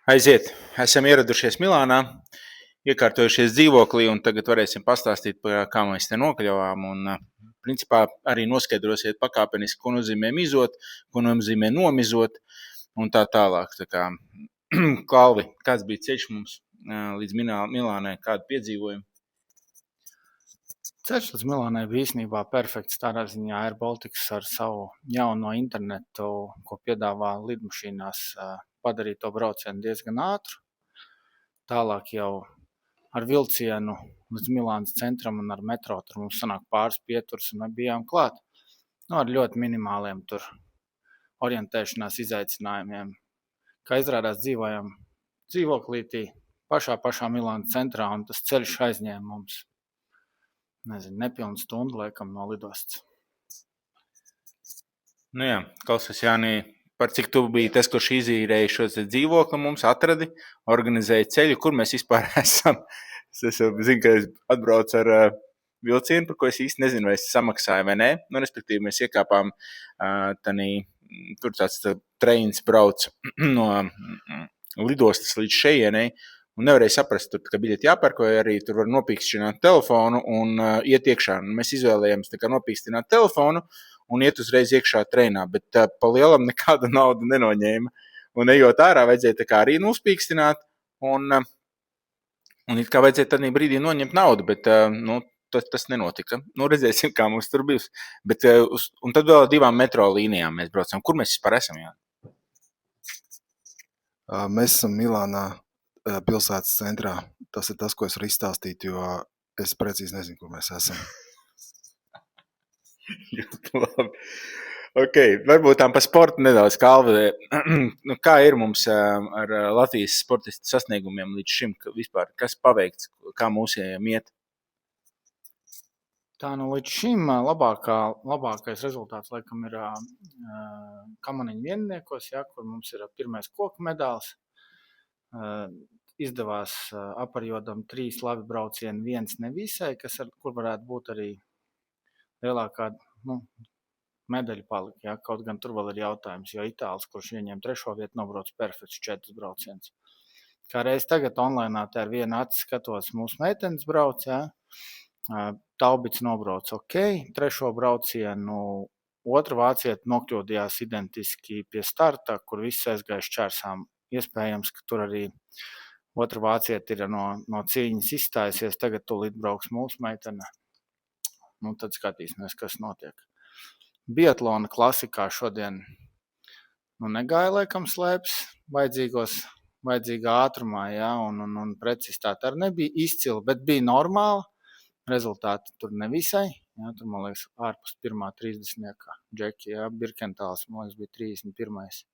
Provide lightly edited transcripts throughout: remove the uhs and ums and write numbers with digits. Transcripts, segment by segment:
Aiziet! Esam ieradušies Milānā, iekārtojušies dzīvoklī un tagad varēsim pastāstīt par kā mēs te nokļuvām un principā arī noskaidrosiet pakāpeniski, ko nozīmē mizot, ko nozīmē nomizot un tā tālāk. Tā kā, Kalvi, kāds bija ceļš mums līdz Milānai, kādu piedzīvojumu? Ceļš līdz Milānai bija īstenībā perfekts. Tādā ziņā Air Baltics ar savu jauno internetu, ko piedāvā lidmašīnās, padarīja to braucienu diezgan ātru. Tālāk jau ar vilcienu līdz Milānas centram un ar metro tur mums sanāk pāris pieturs un mēs bijām klāt. Ar ļoti minimāliem tur orientēšanās izaicinājumiem. Kā izrādās, dzīvojam dzīvoklītī pašā Milānas centrā un tas ceļš aizņēma mums nepilnu stundu laikam no lidostas. Nu jā, klausies, Jāni, par cik tu biji tas, kurš izīrēja šo dzīvokli, mums atradi, organizēja ceļu, kur mēs vispār esam. Es zinu, ka es atbraucu ar vilcienu, par ko es īsti nezinu, vai es samaksāju vai nē. Nu, respektīvi, mēs iekāpām tur tāds treins brauc no lidostas līdz šejienei. Un nevarēja saprast, ka biļeti jāpērk, vai arī tur var nopīkstināt telefonu un iet iekšā. Un mēs izvēlējāmies nopīkstināt telefonu un iet uzreiz iekšā treinā, bet pa lielam nekādu naudu nenoņēma. Un ejot ārā, vajadzēja arī nospīkstināt, un it kā vajadzēja tādā brīdī noņemt naudu, bet tas nenotika. Nu, redzēsim, kā mums tur bijis. Bet, un tad vēl 2 metro līnijām mēs braucam. Kur mēs vispār esam? Jā? Mēs esam Milānā. Pilsētas centrā. Tas ir tas, ko es varu izstāstīt, jo es precīzi nezinu, kur mēs esam. Labi. Okay, varbūt tā pa sportu nedaudz, Kalvi. Kā ir mums ar Latvijas sportistu sasniegumiem līdz šim? Vispār, kas paveikts? Kā mūsējiem iet? Tā līdz šim labākais rezultāts laikam ir kamaniņu vienniekos, kur mums ir pirmais koku medāls. Izdevās aparjodam 3 labi braucieni, 1 nevisai, kur varētu būt arī lielākā medaļa palika. Kaut gan tur vēl ir jautājums, jo Itālis, kurš ieņem 3. vietu, nobrauc perfekts 4 braucienus. Kā reiz tagad online tā ar vienu aci skatos, mūsu meitenes brauc, Taubits nobrauc ok, 3. braucienu, 2 vācieti nokļūdījās identiski pie starta, kur viss aizgāja šķērsām. Iespējams, ka tur arī 2 vācieti ir no cīņas izstājusies, tagad tūlīt brauks mūsu meitene. Tad skatīsimies, kas notiek. Biatlona klasikā šodien negāja laikam slēpes vajadzīgā ātrumā, un precizitāte arī nebija izcila, bet bija normāla. Rezultāti tur nevisai. Tur, man liekas, ārpus 1. 30. Džeki, Birkentāls, man liekas, bija 31.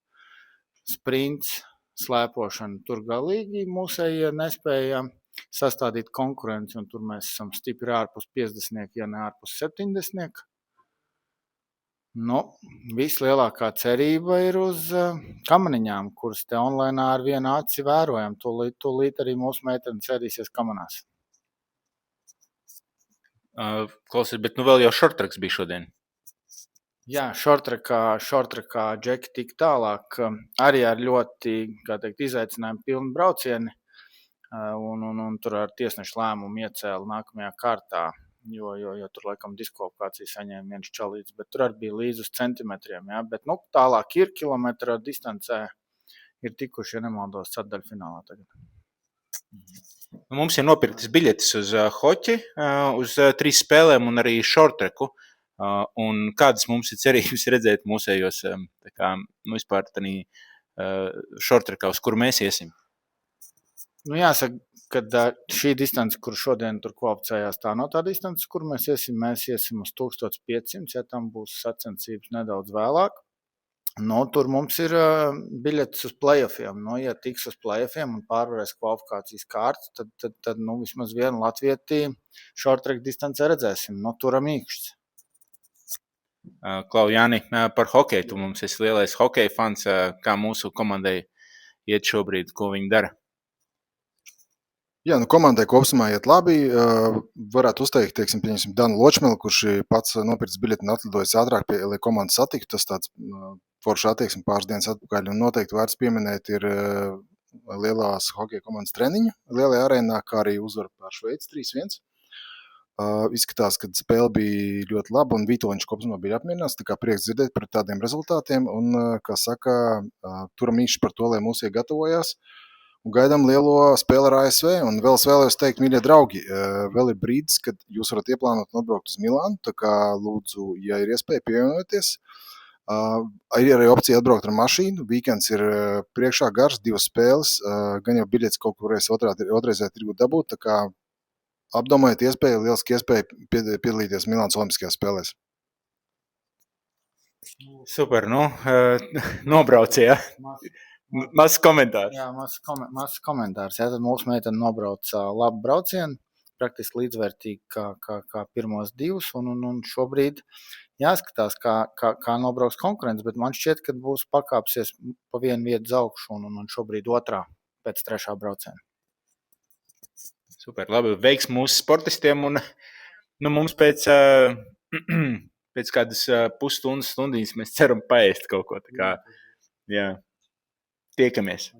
Sprints. Slēpošana tur galīgi mūsējie nespēja sastādīt konkurenci, un tur mēs esam stipri ārpus 50, ja ne ārpus 70. Vislielākā cerība ir uz kamaniņām, kuras te online ar vienu aci vērojam. Tūlīt arī mūsu meitene cerīsies kamanās. Klausies, bet vēl jau šortraks bija šodien. Jā, šortrakā Džeki tik tālāk, arī ar ļoti, izaicinājumu pilnu braucieni, un tur ar tiesnešu lēmumu iecēla nākamajā kārtā, jo tur laikam diskvalifikācija saņēma viens čalīts, bet tur arī bija līdz uz centimetriem, bet tālāk ir kilometra distancē, ir tikuši, ja nemaldos, ceturtdaļfinālā tagad. Mums ir nopirktas biļetes uz hoķi, uz 3 spēlēm un arī šortraku. Un kādas mums ir cerības redzēt mūsējos vispār šortrakā, uz kuru mēs iesim? Jāsaka, ka šī distance, kur šodien tur kvalificējās, tā nav tā distance, kur mēs iesim uz 1500, ja tam būs sacensības nedaudz vēlāk. Tur mums ir biļetes uz playoffiem. Ja tiks uz playoffiem un pārvarēs kvalifikācijas kārtas, tad vismaz vienu latvieti šortrak distancē redzēsim. Turam īkšķis. Klau, Jāni, par hokeju. Tu mums esi lielais hokeja fans. Kā mūsu komandai iet šobrīd, ko viņi dara? Jā, komandai kopumā iet labi. Varētu uzteikt, pieņemsim, Danu Ločmelu, kurš pats nopircis biļeti un atlidojas ātrāk, lai komandu satiktu. Tas tāds foršs attieksme pāris dienas atpakaļ. Un noteikti vērts pieminēt ir lielās hokeja komandas treniņu lielajā arēnā, kā arī uzvaru pār Šveici 3-1. Izskatās, ka spēle bija ļoti laba un Vitoļņš kopumā bija apmierināts, tā kā prieks dzirdēt par tādiem rezultātiem un, kā saka, turam īši par to, lai mūs iegatavojās un gaidām lielo spēli ar ASV. Un vēl es vēlējos teikt, mīļie draugi, vēl ir brīdis, kad jūs varat ieplānot un atbraukt uz Milānu, tā kā lūdzu, ja ir iespēja pievienoties. Ir arī opcija atbraukt ar mašīnu, weekends ir priekšā garš, 2 spēles, gan jau biļetes kaut kur varēs otrreizē tirgu dabūt, tā kā apdomājiet iespēju, lieliski iespēja piedalīties Milānas olimpiskajās spēlēs. Super, nobraucie, ja? Mazs komentārs. Jā, mazs komentārs. Jā, tad mūsu meitene nobrauca labu braucienu, praktiski līdzvērtīgi kā pirmos 2, un šobrīd jāskatās, kā nobrauks konkurence, bet man šķiet, ka būs pakāpsies pa vienu vietu uz augšu, un šobrīd 2. pēc 3. brauciena. Super, labi, veiks mūsu sportistiem, un mums pēc kādas pusstundas, stundīs mēs ceram paēst kaut ko, tā kā, jā, tiekamies.